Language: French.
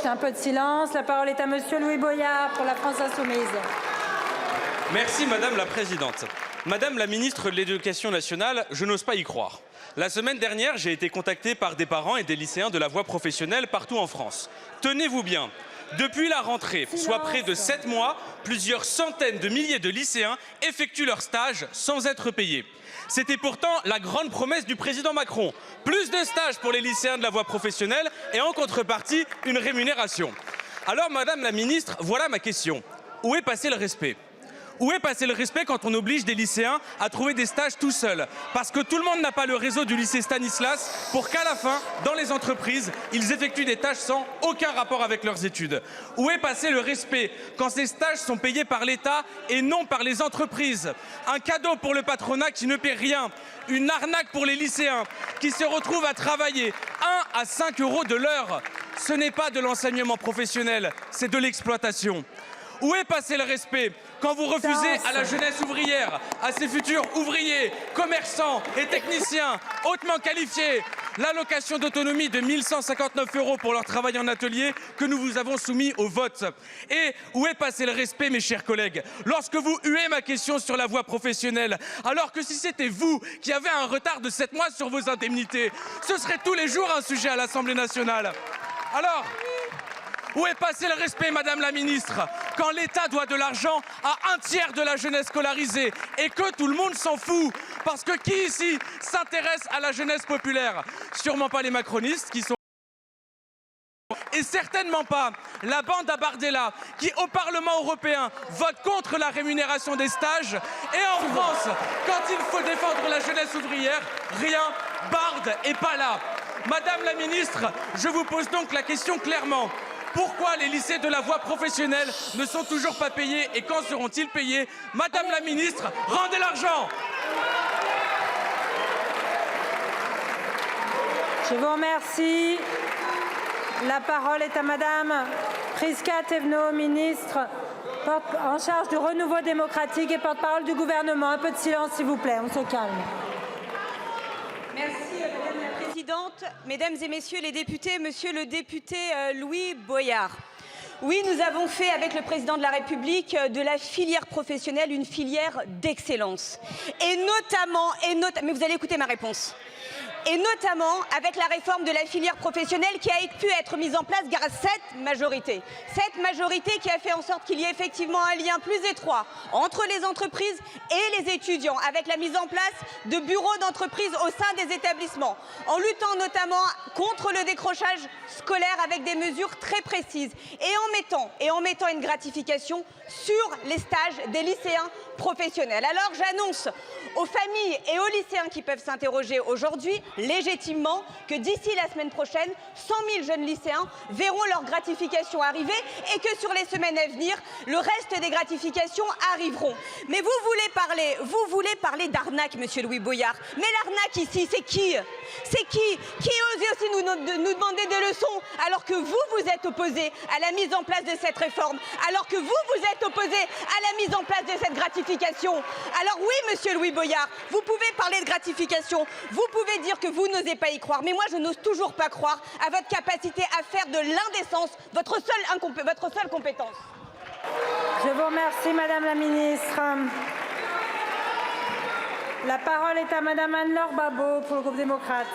un peu de silence. La parole est à monsieur Louis Boyard pour la France Insoumise. Merci Madame la Présidente. Madame la Ministre de l'Éducation nationale, je n'ose pas y croire. La semaine dernière, j'ai été contacté par des parents et des lycéens de la voie professionnelle partout en France. Tenez-vous bien, depuis la rentrée, soit près de 7 mois, plusieurs centaines de milliers de lycéens effectuent leur stage sans être payés. C'était pourtant la grande promesse du président Macron. Plus de stages pour les lycéens de la voie professionnelle et en contrepartie, une rémunération. Alors Madame la Ministre, voilà ma question. Où est passé le respect ? Où est passé le respect quand on oblige des lycéens à trouver des stages tout seuls? Parce que tout le monde n'a pas le réseau du lycée Stanislas pour qu'à la fin, dans les entreprises, ils effectuent des tâches sans aucun rapport avec leurs études. Où est passé le respect quand ces stages sont payés par l'État et non par les entreprises? Un cadeau pour le patronat qui ne paie rien. Une arnaque pour les lycéens qui se retrouvent à travailler 1 à 5 euros de l'heure. Ce n'est pas de l'enseignement professionnel, c'est de l'exploitation. Où est passé le respect quand vous refusez à la jeunesse ouvrière, à ses futurs ouvriers, commerçants et techniciens hautement qualifiés, l'allocation d'autonomie de 1 159 € pour leur travail en atelier que nous vous avons soumis au vote? Et où est passé le respect, mes chers collègues, lorsque vous huez ma question sur la voie professionnelle, alors que si c'était vous qui avez un retard de 7 mois sur vos indemnités, ce serait tous les jours un sujet à l'Assemblée nationale. Alors, où est passé le respect, Madame la Ministre, quand l'État doit de l'argent à 1/3 de la jeunesse scolarisée et que tout le monde s'en fout? Parce que qui ici s'intéresse à la jeunesse populaire? Sûrement pas les macronistes qui sont... Et certainement pas la bande à Bardella qui, au Parlement européen, vote contre la rémunération des stages. Et en France, quand il faut défendre la jeunesse ouvrière, rien, Bard est pas là. Madame la Ministre, je vous pose donc la question clairement. Pourquoi les lycées de la voie professionnelle ne sont toujours pas payés et quand seront-ils payés? Madame la Ministre, rendez l'argent! Je vous remercie. La parole est à Madame Prisca Thévenot, ministre en charge du renouveau démocratique et porte-parole du gouvernement. Un peu de silence, s'il vous plaît, on se calme. Merci Madame la Présidente, Mesdames et Messieurs les députés, Monsieur le député Louis Boyard. Oui, nous avons fait avec le Président de la République de la filière professionnelle une filière d'excellence. Et notamment, mais vous allez écouter ma réponse. Et notamment avec la réforme de la filière professionnelle qui a pu être mise en place grâce à cette majorité. Cette majorité qui a fait en sorte qu'il y ait effectivement un lien plus étroit entre les entreprises et les étudiants, avec la mise en place de bureaux d'entreprise au sein des établissements, en luttant notamment contre le décrochage scolaire avec des mesures très précises et en mettant une gratification sur les stages des lycéens professionnels. Alors j'annonce aux familles et aux lycéens qui peuvent s'interroger aujourd'hui légitimement que d'ici la semaine prochaine, 100 000 jeunes lycéens verront leur gratification arriver et que sur les semaines à venir, le reste des gratifications arriveront. Mais vous voulez parler d'arnaque, Monsieur Louis Boyard. Mais l'arnaque ici, c'est qui? C'est qui ose aussi nous demander des leçons alors que vous êtes opposé à la mise en place de cette réforme, alors que vous êtes opposé à la mise en place de cette gratification. Alors oui, Monsieur Louis Boyard, vous pouvez parler de gratification, vous pouvez dire que vous n'osez pas y croire, mais moi je n'ose toujours pas croire à votre capacité à faire de l'indécence votre seule compétence. Je vous remercie, Madame la Ministre. La parole est à Madame Anne-Laure Babeau pour le groupe démocrate.